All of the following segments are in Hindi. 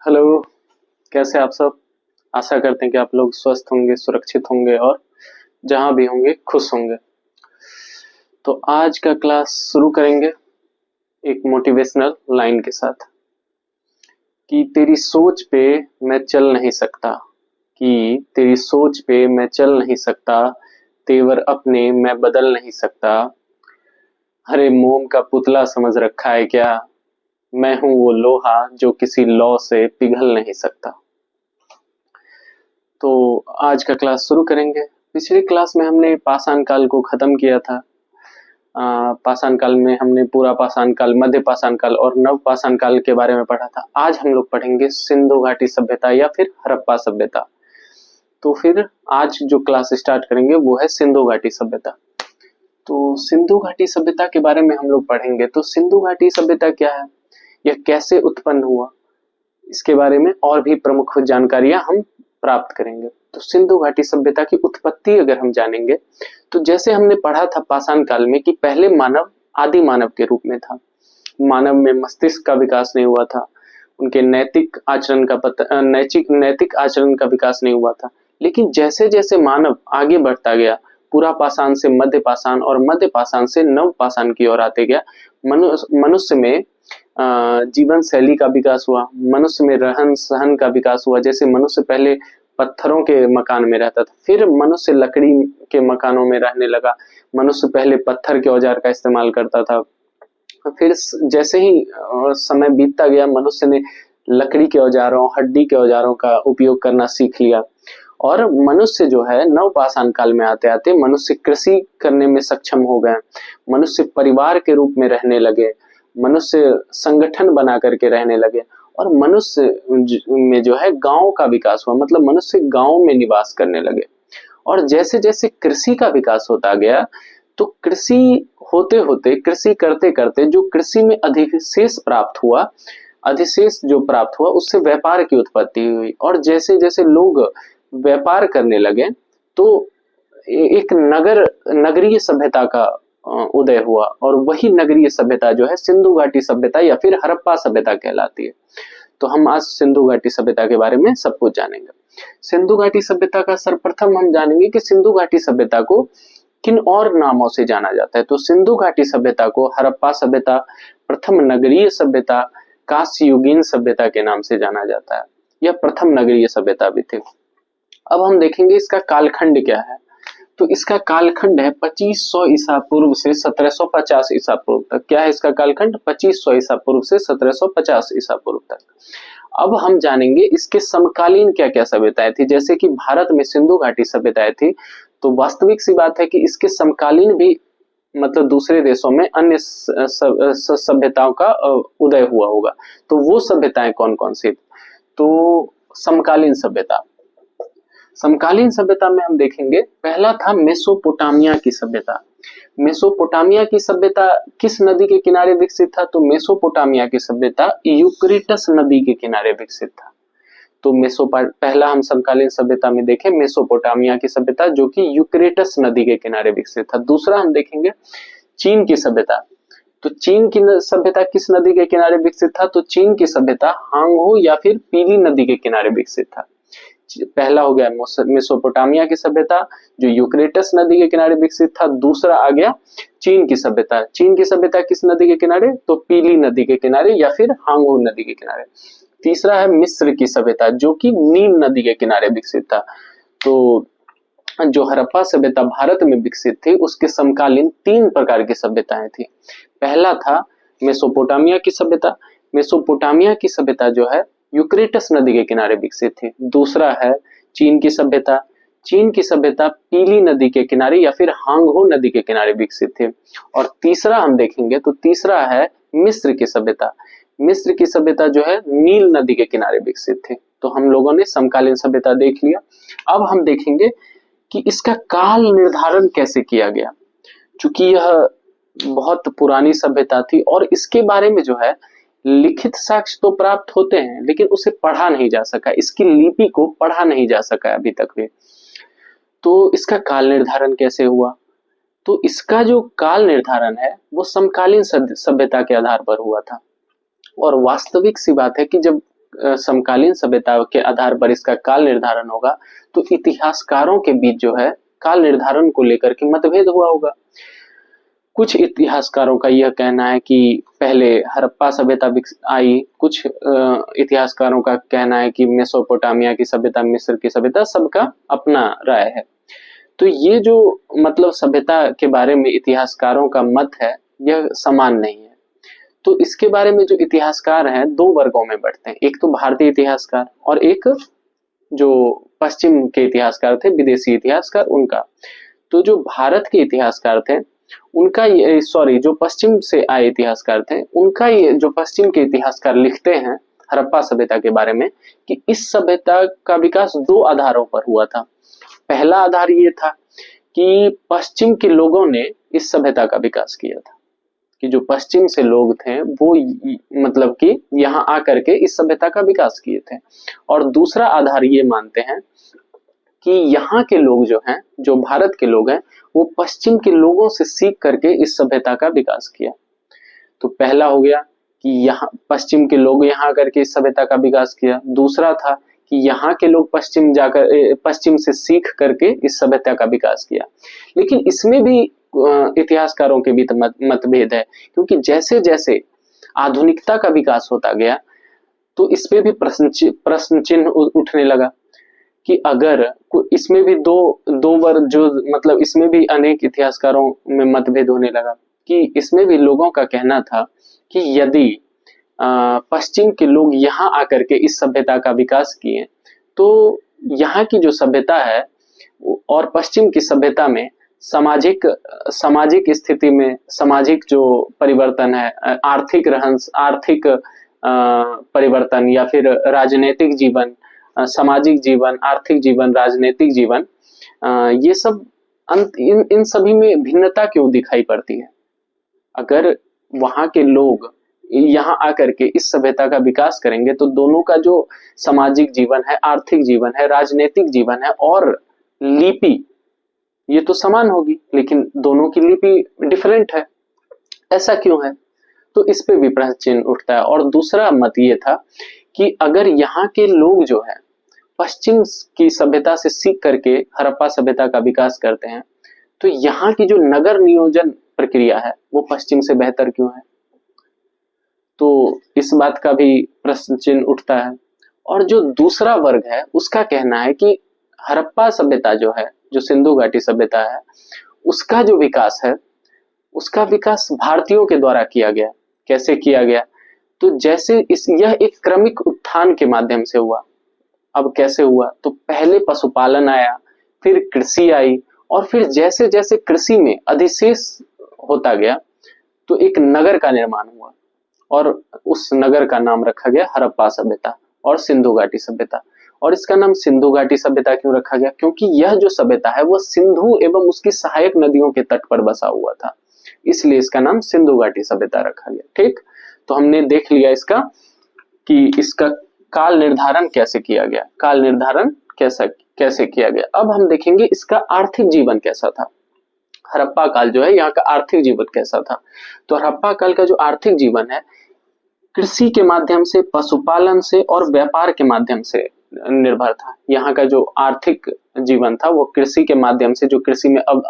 हेलो। कैसे आप सब? आशा करते हैं कि आप लोग स्वस्थ होंगे, सुरक्षित होंगे और जहां भी होंगे खुश होंगे। तो आज का क्लास शुरू करेंगे एक मोटिवेशनल लाइन के साथ कि तेरी सोच पे मैं चल नहीं सकता, कि तेरी सोच पे मैं चल नहीं सकता, तेवर अपने मैं बदल नहीं सकता। अरे मोम का पुतला समझ रखा है क्या? मैं हूं वो लोहा जो किसी लौ से पिघल नहीं सकता। तो आज का क्लास शुरू करेंगे। पिछले क्लास में हमने पाषाण काल को खत्म किया था। पाषाण काल में हमने पूरा पाषाण काल, मध्य पाषाण काल और नव पाषाण काल के बारे में पढ़ा था। आज हम लोग पढ़ेंगे सिंधु घाटी सभ्यता या फिर हड़प्पा सभ्यता। तो फिर आज जो क्लास स्टार्ट करेंगे वो है सिंधु घाटी सभ्यता। तो सिंधु घाटी सभ्यता के बारे में हम लोग पढ़ेंगे। तो सिंधु घाटी सभ्यता क्या है, यह कैसे उत्पन्न हुआ, इसके बारे में और भी प्रमुख जानकारियां हम प्राप्त करेंगे। तो सिंधु घाटी सभ्यता की उत्पत्ति अगर हम जानेंगे तो जैसे हमने पढ़ा था पाषाण काल में कि पहले मानव आदि मानव के रूप में था। मानव में मस्तिष्क का विकास नहीं हुआ था, उनके नैतिक आचरण का नैतिक आचरण का विकास नहीं हुआ था। लेकिन जैसे जैसे मानव आगे बढ़ता गया, पूरा पाषाण से मध्य पाषाण और मध्य पाषाण से नव पाषाण की ओर आते गया, मनुष्य में जीवन शैली का विकास हुआ, मनुष्य में रहन सहन का विकास हुआ। जैसे मनुष्य पहले पत्थरों के मकान में रहता था, फिर मनुष्य लकड़ी के मकानों में रहने लगा। मनुष्य पहले पत्थर के औजार का इस्तेमाल करता था, फिर जैसे ही समय बीतता गया मनुष्य ने लकड़ी के औजारों, हड्डी के औजारों का उपयोग करना सीख लिया। और मनुष्य जो है नव पाषाण काल में आते आते मनुष्य कृषि करने में सक्षम हो गए, मनुष्य परिवार के रूप में रहने लगे, मनुष्य संगठन बना करके रहने लगे और मनुष्य में जो है गांव का विकास हुआ, मतलब मनुष्य गांव में निवास करने लगे। और जैसे जैसे कृषि का विकास होता गया तो कृषि होते होते, कृषि करते करते जो कृषि में अधिशेष प्राप्त हुआ, अधिशेष जो प्राप्त हुआ उससे व्यापार की उत्पत्ति हुई। और जैसे जैसे लोग व्यापार करने लगे तो एक नगरीय सभ्यता का उदय हुआ और वही नगरीय सभ्यता जो है सिंधु घाटी सभ्यता या फिर हड़प्पा सभ्यता कहलाती है। तो हम आज सिंधु घाटी सभ्यता के बारे में सब कुछ जानेंगे। सिंधु घाटी सभ्यता का सर्वप्रथम हम जानेंगे कि सिंधु घाटी सभ्यता को किन और नामों से जाना जाता है। तो सिंधु घाटी सभ्यता को हड़प्पा सभ्यता, प्रथम नगरीय सभ्यता, कांस्ययुगीन सभ्यता के नाम से जाना जाता है। यह प्रथम नगरीय सभ्यता भी थी। अब हम देखेंगे इसका कालखंड क्या है। तो इसका कालखंड है 2500 ईसा पूर्व से 1750 ईसा पूर्व तक। क्या है इसका कालखंड? 2500 ईसा पूर्व से 1750 ईसा पूर्व तक। अब हम जानेंगे इसके समकालीन क्या क्या सभ्यताएं थी। जैसे कि भारत में सिंधु घाटी सभ्यताएं थी, तो वास्तविक सी बात है कि इसके समकालीन भी, मतलब दूसरे देशों में अन्य सभ्यताओं का उदय हुआ होगा। तो वो सभ्यताएं कौन कौन सी? तो समकालीन सभ्यता, समकालीन सभ्यता में हम देखेंगे पहला था मेसोपोटामिया की सभ्यता। मेसोपोटामिया की सभ्यता किस नदी के किनारे विकसित था? तो मेसोपोटामिया की सभ्यता यूक्रेटस नदी के किनारे विकसित था। तो पहला हम समकालीन सभ्यता में देखें मेसोपोटामिया की सभ्यता जो कि यूक्रेटस नदी के किनारे विकसित था। दूसरा हम देखेंगे चीन की सभ्यता। तो चीन की सभ्यता किस नदी के किनारे विकसित था? तो चीन की सभ्यता हांगहो या फिर पीली नदी के किनारे विकसित था। पहला हो गया मेसोपोटामिया की सभ्यता जो यूक्रेटस नदी के किनारे विकसित था। दूसरा आ गया चीन की सभ्यता। चीन की सभ्यता किस नदी के किनारे? तो पीली नदी के किनारे या फिर हांगहो नदी के किनारे। तीसरा है मिस्र की सभ्यता जो कि नील नदी के किनारे विकसित था। तो जो हड़प्पा सभ्यता भारत में विकसित थी उसके समकालीन तीन प्रकार की सभ्यताएं थी। पहला था मेसोपोटामिया की सभ्यता। मेसोपोटामिया की सभ्यता जो है यूक्रेटस नदी के किनारे विकसित थी। दूसरा है चीन की सभ्यता। चीन की सभ्यता पीली नदी के किनारे या फिर हांगहो नदी के किनारे विकसित थी। और तीसरा हम देखेंगे तो तीसरा है मिस्र की सभ्यता। मिस्र की सभ्यता जो है नील नदी के किनारे विकसित थी। तो हम लोगों ने समकालीन सभ्यता देख लिया। अब हम देखेंगे कि इसका काल निर्धारण कैसे किया गया, क्योंकि यह बहुत पुरानी सभ्यता थी और इसके बारे में जो है लिखित साक्ष्य तो प्राप्त होते हैं लेकिन उसे पढ़ा नहीं जा सका, इसकी लिपि को पढ़ा नहीं जा सका अभी तक भी। तो इसका काल निर्धारण कैसे हुआ? तो इसका जो काल निर्धारण है वो समकालीन सभ्यता के आधार पर हुआ था। और वास्तविक सी बात है कि जब समकालीन सभ्यता के आधार पर इसका काल निर्धारण होगा, तो इतिहासकारों के बीच जो है काल निर्धारण को लेकर के मतभेद हुआ होगा। कुछ इतिहासकारों का यह कहना है कि पहले हड़प्पा सभ्यता आई, कुछ इतिहासकारों का कहना है कि मेसोपोटामिया की सभ्यता, मिस्र की सभ्यता, सबका अपना राय है। तो ये जो मतलब सभ्यता के बारे में इतिहासकारों का मत है, यह समान नहीं है। तो इसके बारे में जो इतिहासकार हैं दो वर्गों में बढ़ते हैं, एक तो भारतीय इतिहासकार और एक जो पश्चिम के इतिहासकार थे, विदेशी इतिहासकार, उनका। तो जो भारत के इतिहासकार थे उनका ये, सॉरी, जो पश्चिम से आए इतिहासकार थे उनका ये, जो पश्चिम के इतिहासकार लिखते हैं हड़प्पा सभ्यता के बारे में कि इस सभ्यता का विकास दो आधारों पर हुआ था। पहला आधार ये था कि पश्चिम के लोगों ने इस सभ्यता का विकास किया था, कि जो पश्चिम से लोग थे वो मतलब कि यहाँ आकर के इस सभ्यता का विकास किए थे। और दूसरा आधार ये मानते हैं कि यहाँ के लोग जो हैं, जो भारत के लोग हैं, वो पश्चिम के लोगों से सीख करके इस सभ्यता का विकास किया। तो पहला हो गया कि यहाँ पश्चिम के लोग यहाँ आकर के इस सभ्यता का विकास किया। दूसरा था कि यहाँ के लोग पश्चिम से सीख करके इस सभ्यता का विकास किया। लेकिन इसमें भी इतिहासकारों के बीच मतभेद है, क्योंकि जैसे जैसे आधुनिकता का विकास होता गया तो इसमें भी प्रश्न चिन्ह उठने लगा कि अगर इसमें भी दो वर्ग, जो मतलब इसमें भी अनेक इतिहासकारों में मतभेद होने लगा कि इसमें भी लोगों का कहना था कि यदि पश्चिम के लोग यहाँ आकर के इस सभ्यता का विकास किए तो यहाँ की जो सभ्यता है और पश्चिम की सभ्यता में सामाजिक स्थिति में सामाजिक जो परिवर्तन है, आर्थिक परिवर्तन या फिर राजनीतिक जीवन, सामाजिक जीवन, आर्थिक जीवन, राजनीतिक जीवन, ये सब इन सभी में भिन्नता क्यों दिखाई पड़ती है? अगर वहां के लोग यहाँ आकर के इस सभ्यता का विकास करेंगे तो दोनों का जो सामाजिक जीवन है, आर्थिक जीवन है, राजनीतिक जीवन है और लिपि, ये तो समान होगी, लेकिन दोनों की लिपि डिफरेंट है। ऐसा क्यों है? तो इस पे भी प्रश्न चिन्ह उठता है। और दूसरा मत ये था कि अगर यहाँ के लोग जो है पश्चिम की सभ्यता से सीख करके हड़प्पा सभ्यता का विकास करते हैं तो यहाँ की जो नगर नियोजन प्रक्रिया है वो पश्चिम से बेहतर क्यों है? तो इस बात का भी प्रश्न चिन्ह उठता है। और जो दूसरा वर्ग है उसका कहना है कि हड़प्पा सभ्यता जो है, जो सिंधु घाटी सभ्यता है, उसका जो विकास है, उसका विकास भारतीयों के द्वारा किया गया। कैसे किया गया? तो जैसे यह एक क्रमिक उत्थान के माध्यम से हुआ। अब कैसे हुआ? तो पहले पशुपालन आया, फिर कृषि आई, और फिर जैसे जैसे कृषि में अधिशेष होता गया तो एक नगर का निर्माण हुआ और उस नगर का नाम रखा गया हड़प्पा सभ्यता और सिंधु घाटी सभ्यता। और इसका नाम सिंधु घाटी सभ्यता क्यों रखा गया? क्योंकि यह जो सभ्यता है वो सिंधु एवं उसकी सहायक नदियों के तट पर बसा हुआ था, इसलिए इसका नाम सिंधु घाटी सभ्यता रखा गया। ठीक, तो हमने देख लिया इसका कि इसका काल निर्धारण कैसे किया गया, काल निर्धारण कैसे किया गया। अब हम देखेंगे इसका आर्थिक जीवन कैसा था। हड़प्पा काल जो है यहाँ का आर्थिक जीवन कैसा था? तो हड़प्पा काल का जो आर्थिक जीवन है कृषि के माध्यम से, पशुपालन से और व्यापार के माध्यम से निर्भर था। यहाँ का जो आर्थिक जीवन था वो कृषि के माध्यम से, जो कृषि में अब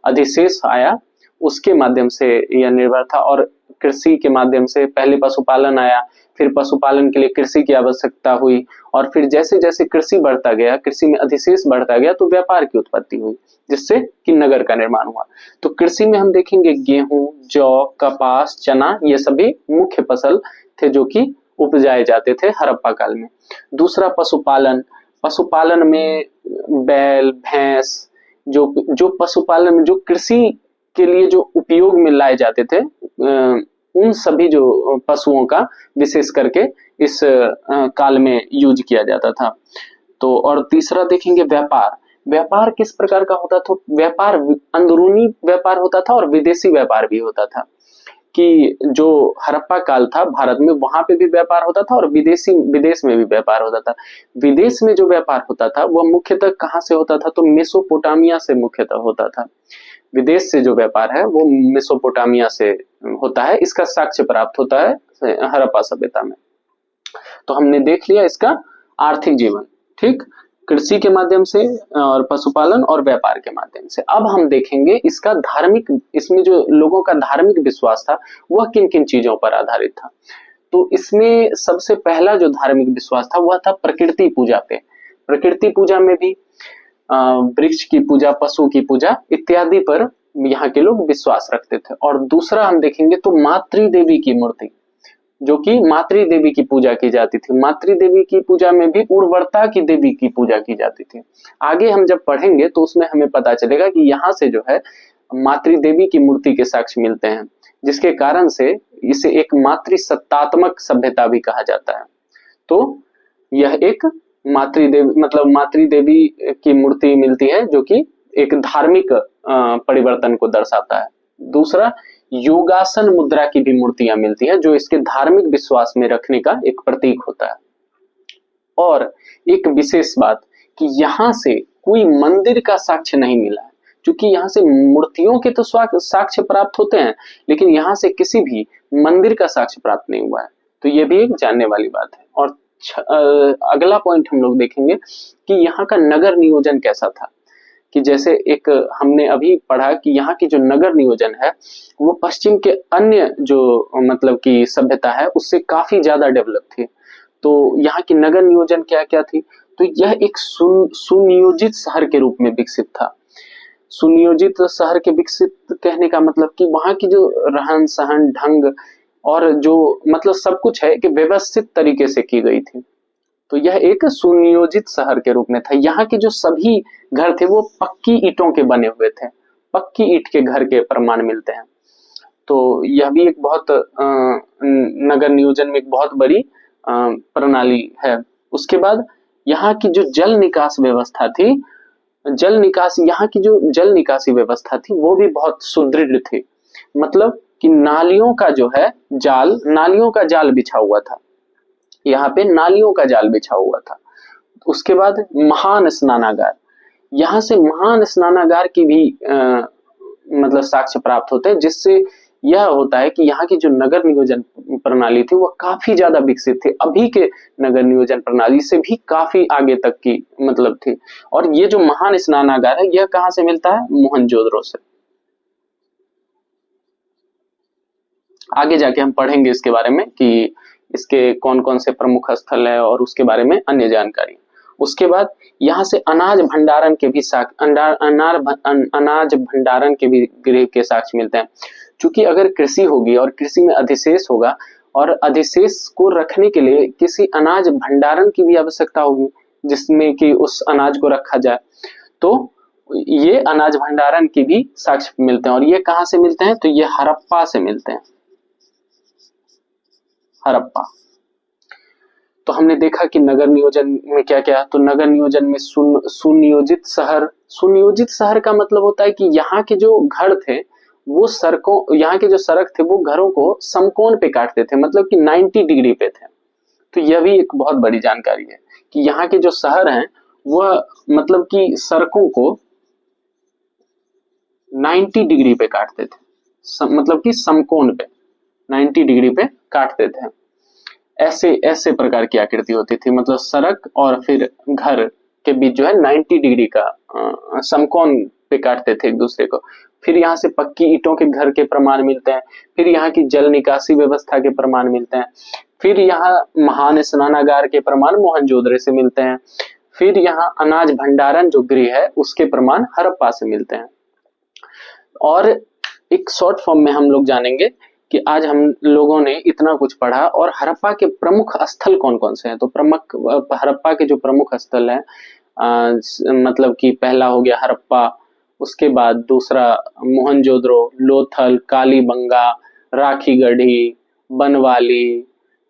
अधिशेष आया उसके माध्यम से यह निर्भर था। और कृषि के माध्यम से पहले पशुपालन आया, फिर पशुपालन के लिए कृषि की आवश्यकता हुई, और फिर जैसे जैसे कृषि बढ़ता गया, कृषि में अधिशेष बढ़ता गया तो व्यापार की उत्पत्ति हुई, जिससे कि नगर का निर्माण हुआ। तो कृषि में हम देखेंगे गेहूं, जौ, कपास, चना, ये सभी मुख्य फसल थे जो कि उपजाए जाते थे हड़प्पा काल में। दूसरा पशुपालन में बैल, भैंस, जो पशुपालन में जो कृषि के लिए जो उपयोग में लाए जाते थे, उन सभी जो पशुओं का विशेष करके इस काल में यूज किया जाता था। तो और तीसरा देखेंगे व्यापार किस प्रकार का होता था? व्यापार अंदरूनी व्यापार होता था और विदेशी व्यापार भी होता था। कि जो हड़प्पा काल था भारत में, वहां पे भी व्यापार होता था और विदेश में भी व्यापार होता था। विदेश में जो व्यापार होता था वह मुख्यतः कहाँ से होता था? तो मेसोपोटामिया से मुख्यतः होता था। विदेश से जो व्यापार है वो मेसोपोटामिया से होता है। इसका साक्ष्य प्राप्त होता है हड़प्पा सभ्यता में। तो हमने देख लिया इसका आर्थिक जीवन, ठीक, कृषि के माध्यम से और पशुपालन और व्यापार के माध्यम से। अब हम देखेंगे इसका धार्मिक, इसमें जो लोगों का धार्मिक विश्वास था वह किन किन चीजों पर आधारित था। तो इसमें सबसे पहला जो धार्मिक विश्वास था वह था प्रकृति पूजा पे। प्रकृति पूजा में भी वृक्ष की पूजा, पशु की पूजा इत्यादि पर यहाँ के लोग विश्वास रखते थे। और दूसरा हम देखेंगे तो मातृ देवी की मूर्ति, जो कि मातृ देवी की पूजा की जाती थी। मातृ देवी की पूजा में भी उर्वरता की देवी की पूजा की जाती थी। आगे हम जब पढ़ेंगे तो उसमें हमें पता चलेगा कि यहाँ से जो है मातृ देवी की मूर्ति के साक्ष्य मिलते हैं, जिसके कारण से इसे एक मातृसत्तात्मक सभ्यता भी कहा जाता है। तो यह एक मातृदेवी, मतलब मातृ देवी की मूर्ति मिलती है जो कि एक धार्मिक परिवर्तन को दर्शाता है। दूसरा, योगासन मुद्रा की भी मूर्तियां मिलती है जो इसके धार्मिक विश्वास में रखने का एक प्रतीक होता है। और एक विशेष बात कि यहाँ से कोई मंदिर का साक्ष्य नहीं मिला है, क्योंकि यहाँ से मूर्तियों के तो साक्ष्य प्राप्त होते हैं, लेकिन यहाँ से किसी भी मंदिर का साक्ष्य प्राप्त नहीं हुआ है। तो ये भी एक जानने वाली बात है। और अगला पॉइंट हम लोग देखेंगे कि यहाँ का नगर नियोजन कैसा था। कि जैसे एक हमने अभी पढ़ा कि यहाँ की जो नगर नियोजन है वो पश्चिम के अन्य जो मतलब की सभ्यता है उससे काफी ज्यादा डेवलप थी। तो यहाँ की नगर नियोजन क्या क्या थी, तो यह एक सुनियोजित शहर के रूप में विकसित था। सुनियोजित शहर के विकसित कहने का मतलब कि वहाँ की जो रहन सहन, ढंग और जो मतलब सब कुछ है कि व्यवस्थित तरीके से की गई थी। तो यह एक सुनियोजित शहर के रूप में था। यहाँ के जो सभी घर थे वो पक्की ईंटों के बने हुए थे, पक्की ईंट के घर के प्रमाण मिलते हैं। तो यह भी एक बहुत नगर नियोजन में एक बहुत बड़ी प्रणाली है। उसके बाद यहाँ की जो जल निकास व्यवस्था थी, यहाँ की जो जल निकासी व्यवस्था थी वो भी बहुत सुदृढ़ थी। मतलब कि नालियों का जो है जाल, नालियों का जाल बिछा हुआ था, यहाँ पे नालियों का जाल बिछा हुआ था। उसके बाद महान स्नानागार, यहाँ से महान स्नानागार की भी मतलब साक्ष्य प्राप्त होते हैं, जिससे यह होता है कि यहाँ की जो नगर नियोजन प्रणाली थी वो काफी ज्यादा विकसित थी, अभी के नगर नियोजन प्रणाली से भी काफी आगे तक की मतलब थी। और ये जो महान स्नानागार है यह कहाँ से मिलता है, मोहनजोदड़ो से। आगे जाके हम पढ़ेंगे इसके बारे में कि इसके कौन कौन से प्रमुख स्थल है और उसके बारे में अन्य जानकारी। उसके बाद यहाँ से अनाज भंडारण के भी अनाज भंडारण के भी गृह के साक्ष्य मिलते हैं। क्योंकि अगर कृषि होगी और कृषि में अधिशेष होगा और अधिशेष को रखने के लिए किसी अनाज भंडारण की भी आवश्यकता होगी जिसमें कि उस अनाज को रखा जाए, तो ये अनाज भंडारण की भी साक्ष्य मिलते हैं। और ये कहाँ से मिलते हैं, तो ये हड़प्पा से मिलते हैं, हड़प्पा। तो हमने देखा कि नगर नियोजन में क्या क्या, तो नगर नियोजन में सुनियोजित शहर। सुनियोजित शहर का मतलब होता है कि यहाँ के जो घर थे वो सड़कों, यहाँ के जो सड़क थे वो घरों को समकोण पे काटते थे, मतलब कि 90 डिग्री पे थे। तो यह भी एक बहुत बड़ी जानकारी है कि यहाँ के जो शहर हैं वह मतलब कि सड़कों को 90 डिग्री पे काटते थे, मतलब कि समकोण पे 90 डिग्री पे काटते थे। ऐसे प्रकार की आकृति होती थी, मतलब सड़क और फिर घर के बीच जो है 90 डिग्री का समकोण पे काटते थे एक दूसरे को। फिर यहाँ से पक्की ईंटों के घर के प्रमाण मिलते हैं, फिर यहाँ की जल निकासी व्यवस्था के प्रमाण मिलते हैं, फिर यहाँ महान स्नानागार के प्रमाण मोहनजोदड़ो से मिलते हैं, फिर यहाँ अनाज भंडारण जो गृह है उसके प्रमाण हड़प्पा से मिलते हैं। और एक शॉर्ट फॉर्म में हम लोग जानेंगे कि आज हम लोगों ने इतना कुछ पढ़ा और हड़प्पा के प्रमुख स्थल कौन कौन से हैं। तो प्रमुख हड़प्पा के जो प्रमुख स्थल हैं मतलब कि पहला हो गया हड़प्पा, उसके बाद दूसरा मोहनजोदड़ो, लोथल, कालीबंगा, राखीगढ़ी, बनवाली,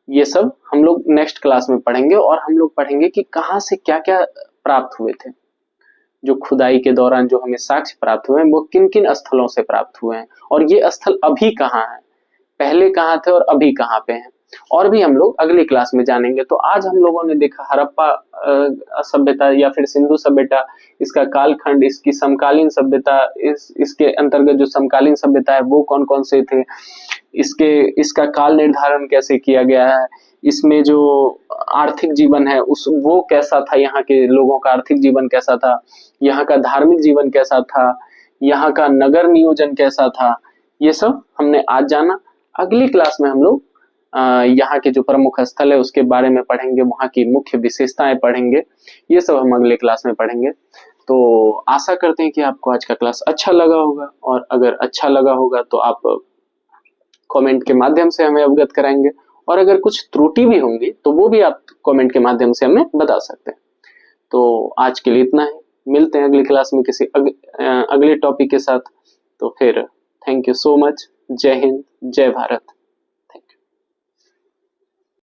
ये सब हम लोग नेक्स्ट क्लास में पढ़ेंगे। और हम लोग पढ़ेंगे कि कहाँ से क्या क्या प्राप्त हुए थे, जो खुदाई के दौरान जो हमें साक्ष्य प्राप्त हुए हैं वो किन किन स्थलों से प्राप्त हुए हैं, और ये स्थल अभी कहाँ हैं, पहले कहाँ थे और अभी कहाँ पे हैं, और भी हम लोग अगली क्लास में जानेंगे। तो आज हम लोगों ने देखा हड़प्पा सभ्यता या फिर सिंधु सभ्यता, इसका कालखंड, इसकी समकालीन सभ्यता, इसके अंतर्गत जो समकालीन सभ्यता है वो कौन कौन से थे, इसका काल निर्धारण कैसे किया गया है, इसमें जो आर्थिक जीवन है उस वो कैसा था, यहाँ के लोगों का आर्थिक जीवन कैसा था, यहाँ का धार्मिक जीवन कैसा था, यहाँ का नगर नियोजन कैसा था, ये सब हमने आज जाना। अगली क्लास में हम लोग यहाँ के जो प्रमुख स्थल है उसके बारे में पढ़ेंगे, वहाँ की मुख्य विशेषताएं पढ़ेंगे, ये सब हम अगले क्लास में पढ़ेंगे। तो आशा करते हैं कि आपको आज का क्लास अच्छा लगा होगा, और अगर अच्छा लगा होगा तो आप कमेंट के माध्यम से हमें अवगत कराएंगे, और अगर कुछ त्रुटि भी होंगी तो वो भी आप कमेंट के माध्यम से हमें बता सकते हैं। तो आज के लिए इतना ही, मिलते हैं अगली क्लास में किसी अगले टॉपिक के साथ। तो फिर थैंक यू सो मच। जय हिंद, जय भारत।